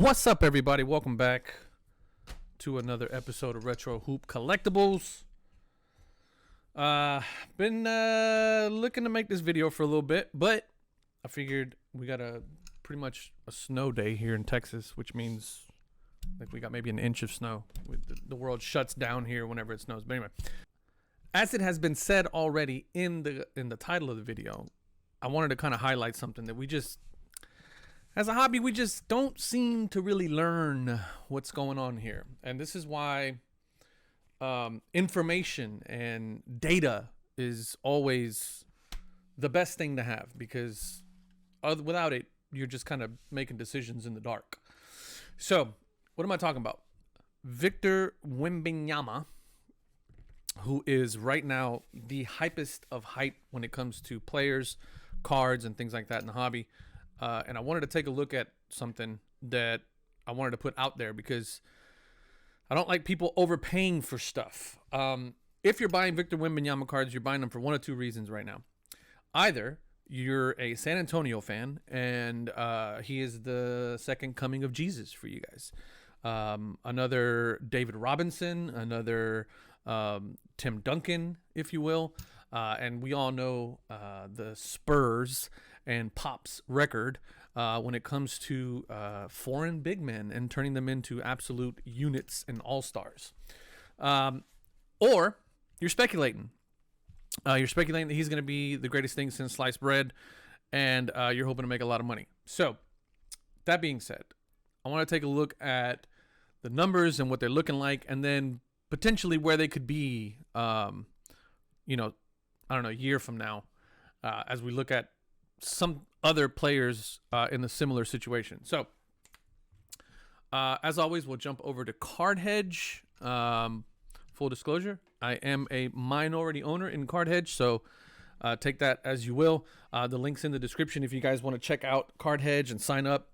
What's up, everybody? Welcome back to another episode of Retro Hoop Collectibles. Been looking to make this video for a little bit, but I figured we got pretty much a snow day here in Texas, which means like we got maybe an inch of snow. The world shuts down here whenever it snows. But anyway, as it has been said already in the title of the video, I wanted to kind of highlight something that we just, as a hobby, we just don't seem to really learn what's going on here. And this is why information and data is always the best thing to have, because without it, you're just kind of making decisions in the dark. So, what am I talking about? Victor Wembanyama, who is right now the hypest of hype when it comes to players, cards, and things like that in the hobby. And I wanted to take a look at something that I wanted to put out there because I don't like people overpaying for stuff. If you're buying Victor Wembanyama cards, you're buying them for one of two reasons right now. Either you're a San Antonio fan and he is the second coming of Jesus for you guys. Another David Robinson, another Tim Duncan, if you will. And we all know the Spurs and Pop's record when it comes to foreign big men and turning them into absolute units and all-stars. Or you're speculating. You're speculating that he's going to be the greatest thing since sliced bread, and you're hoping to make a lot of money. So, that being said, I want to take a look at the numbers and what they're looking like, and then potentially where they could be, I don't know, a year from now, as we look at some other players in a similar situation. So, as always, we'll jump over to Card Hedge. Full disclosure, I am a minority owner in Card Hedge, so take that as you will. The link's in the description if you guys want to check out Card Hedge and sign up.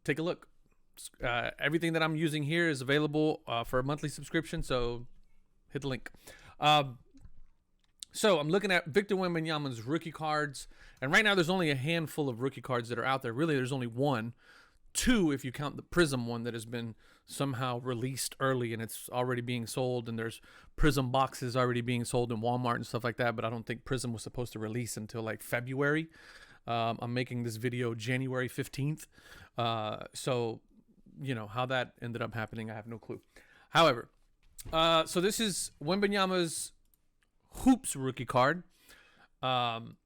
Take a look. Everything that I'm using here is available for a monthly subscription, so hit the link. So I'm looking at Victor Wembanyama's rookie cards, and right now there's only a handful of rookie cards that are out there. Really, there's only one. Two, if you count the Prism one that has been somehow released early and it's already being sold, and there's Prism boxes already being sold in Walmart and stuff like that, but I don't think Prism was supposed to release until like February. I'm making this video January 15th. So, you know, how that ended up happening, I have no clue. However, so this is Wembanyama's Hoops rookie card. And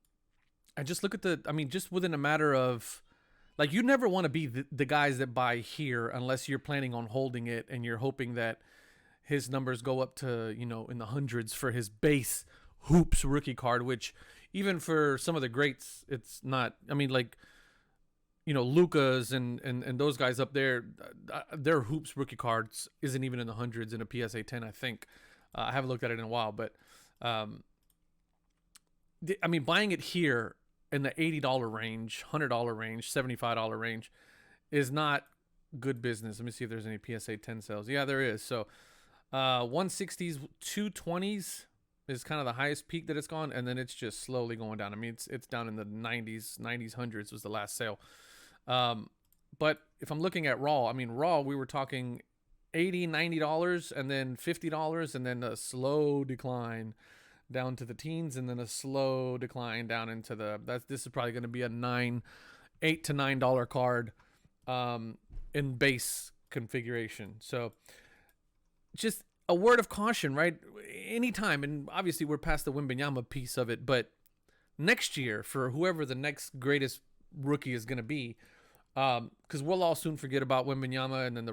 just look at just within a matter of, like, you never want to be the guys that buy here unless you're planning on holding it and you're hoping that his numbers go up to, you know, in the hundreds for his base Hoops rookie card, which even for some of the greats, it's not, like, you know, Luka's and those guys up there, their Hoops rookie cards isn't even in the hundreds in a PSA 10, I think. I haven't looked at it in a while, but buying it here in the $80 range, $100 range, $75 range is not good business. Let me see if there's any PSA 10 sales. Yeah, there is. So 160s, 220s is kind of the highest peak that it's gone, and then it's just slowly going down. It's down in the 90s, 100s was the last sale. But if I'm looking at Raw, Raw, we were talking $80, $90, and then $50, and then a slow decline down to the teens, and then a slow decline down into this is probably going to be a $8 to $9 card in base configuration. So just a word of caution, right? Anytime, and obviously we're past the Wembanyama piece of it, but next year for whoever the next greatest rookie is going to be, because we'll all soon forget about Wembanyama, and then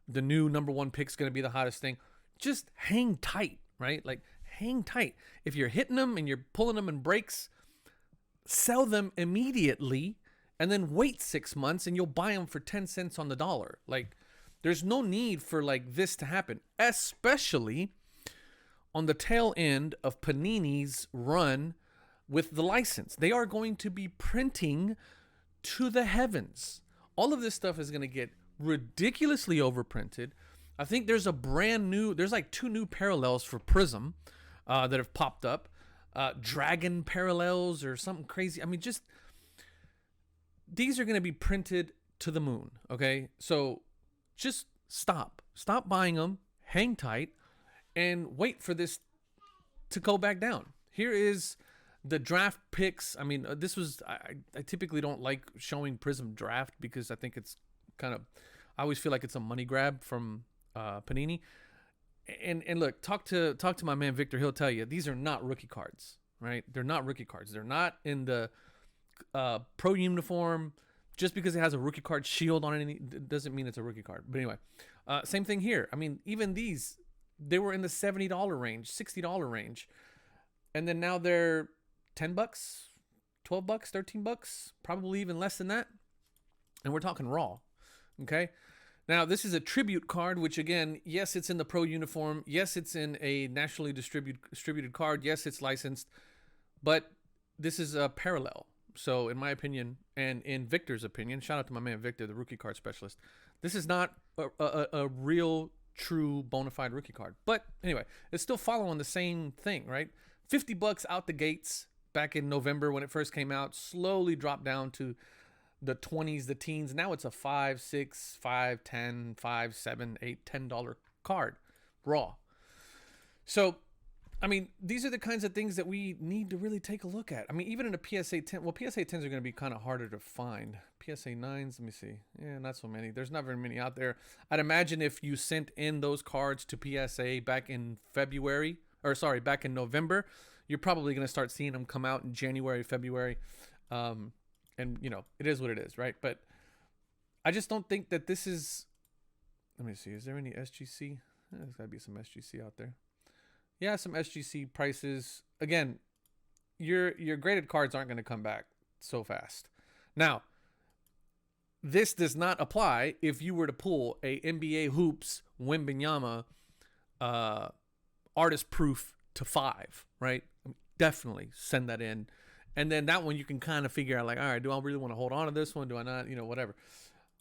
the new number one pick is going to be the hottest thing. Just hang tight, right? Like, hang tight. If you're hitting them and you're pulling them in breaks, sell them immediately and then wait 6 months and you'll buy them for 10 cents on the dollar. Like, there's no need for like this to happen, especially on the tail end of Panini's run with the license. They are going to be printing to the heavens. All of this stuff is going to get ridiculously overprinted. I think there's like 2 new parallels for Prism that have popped up. Dragon parallels or something crazy. Just these are going to be printed to the moon. Okay, so just stop buying them, hang tight, and wait for this to go back down. Here is the draft picks. I mean, this was I typically don't like showing Prism draft because I think it's kind of, I always feel like it's a money grab from Panini. And look, talk to my man Victor. He'll tell you these are not rookie cards, right? They're not rookie cards. They're not in the pro uniform. Just because it has a rookie card shield on it doesn't mean it's a rookie card. But anyway, same thing here. I mean, even these, they were in the $70 range, $60 range, and then now they're $10, $12, $13, probably even less than that. And we're talking raw. Okay. Now, this is a tribute card, which again, yes, it's in the pro uniform. Yes, it's in a nationally distributed card. Yes, it's licensed, but this is a parallel. So in my opinion, and in Victor's opinion, shout out to my man Victor, the rookie card specialist, this is not a real, true, bona fide rookie card. But anyway, it's still following the same thing, right? $50 out the gates back in November when it first came out, slowly dropped down to the 20s, the teens. Now it's a $5, $6, $5, $10, $5, $7, $8, $10 card, raw. So, I mean, these are the kinds of things that we need to really take a look at. I mean, even in a PSA 10, well, PSA 10s are going to be kind of harder to find. PSA 9s, let me see. Yeah, not so many. There's not very many out there. I'd imagine if you sent in those cards to PSA back in back in November, you're probably going to start seeing them come out in January, February. And, you know, it is what it is, right? But I just don't think that this is... Let me see. Is there any SGC? There's got to be some SGC out there. Yeah, some SGC prices. Again, your graded cards aren't going to come back so fast. Now, this does not apply if you were to pull a NBA Hoops Wembanyama artist proof to 5, right? Definitely send that in. And then that one you can kind of figure out, like, all right, do I really want to hold on to this one? Do I not? You know, whatever.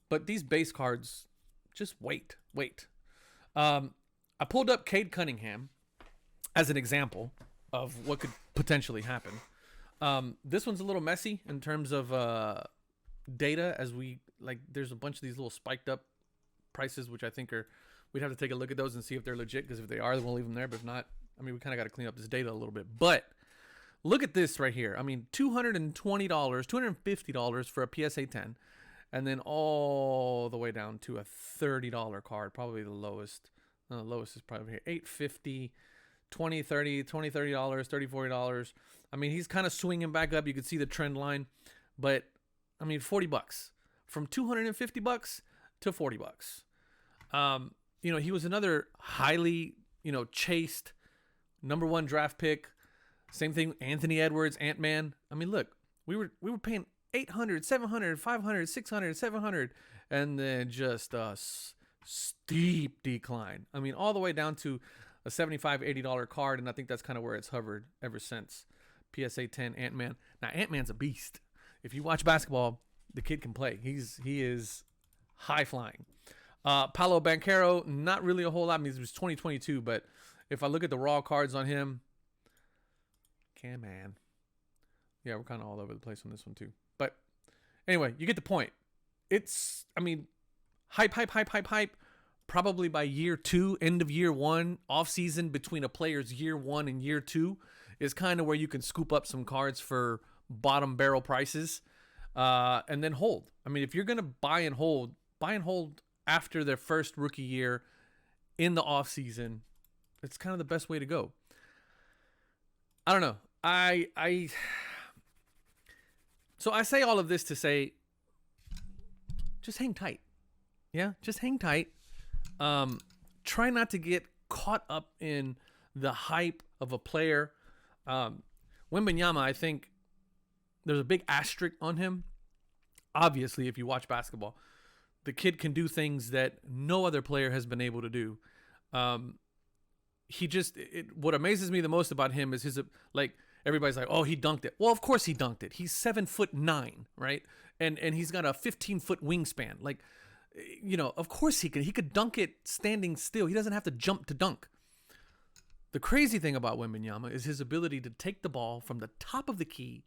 But these base cards, just wait. I pulled up Cade Cunningham as an example of what could potentially happen. This one's a little messy in terms of data, as there's a bunch of these little spiked up prices, which I think we'd have to take a look at those and see if they're legit, because if they are, then we'll leave them there. But if not, I mean, we kind of got to clean up this data a little bit. But look at this right here. I mean, $220, $250 for a PSA 10, and then all the way down to a $30 card, probably the lowest. The lowest is probably here, $850. $20, $30, $30, $40. I mean, he's kind of swinging back up. You can see the trend line, but I mean, $40 from $250 to $40. You know, he was another highly, you know, chased #1 draft pick. Same thing, Anthony Edwards, Ant-Man. I mean, look, we were paying $800, $700, $500, $600, $700, and then just a steep decline. I mean, all the way down to a $75, $80 card, and I think that's kind of where it's hovered ever since. PSA 10 Ant-Man. Now, Ant-Man's a beast. If you watch basketball, the kid can play. He is high flying. Paolo Banchero, not really a whole lot. I mean, it was 2022, but if I look at the raw cards on him, man. Yeah, we're kind of all over the place on this one too. But anyway, you get the point. It's, I mean, hype. Probably by year 2, end of year 1, off season between a player's year 1 and year 2 is kind of where you can scoop up some cards for bottom barrel prices, and then hold. I mean, if you're gonna buy and hold after their first rookie year in the off season. It's kind of the best way to go. I don't know. So I say all of this to say, just hang tight. Yeah, just hang tight. Try not to get caught up in the hype of a player. Wembanyama, I think there's a big asterisk on him. Obviously, if you watch basketball, the kid can do things that no other player has been able to do. What amazes me the most about him is his, like, everybody's like, oh, he dunked it. Well, of course he dunked it. He's 7'9", right? And he's got a 15-foot wingspan. Like, you know, of course he could dunk it standing still. He doesn't have to jump to dunk. The crazy thing about Wembanyama is his ability to take the ball from the top of the key,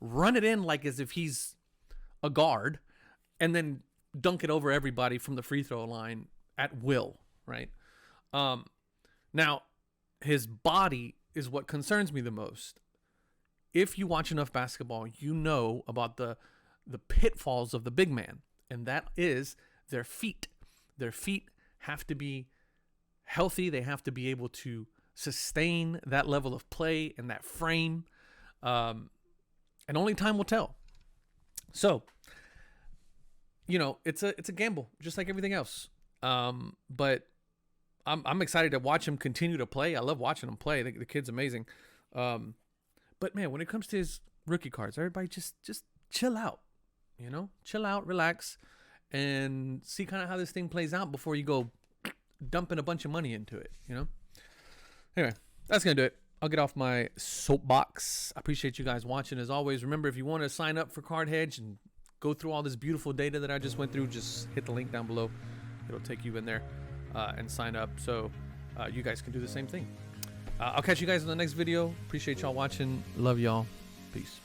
run it in like as if he's a guard, and then dunk it over everybody from the free throw line at will, right? Now, his body is what concerns me the most. If you watch enough basketball, you know about the pitfalls of the big man, and that is their feet. Their feet have to be healthy. They have to be able to sustain that level of play and that frame, and only time will tell. So, you know, it's a gamble, just like everything else. But I'm excited to watch him continue to play. I love watching him play. The kid's amazing. But man, when it comes to his rookie cards, everybody just chill out, you know, chill out, relax, and see kind of how this thing plays out before you go dumping a bunch of money into it, you know? Anyway, that's going to do it. I'll get off my soapbox. I appreciate you guys watching as always. Remember, if you want to sign up for Card Hedge and go through all this beautiful data that I just went through, just hit the link down below. It'll take you in there and sign up so you guys can do the same thing. I'll catch you guys in the next video. Appreciate y'all watching. Love y'all. Peace.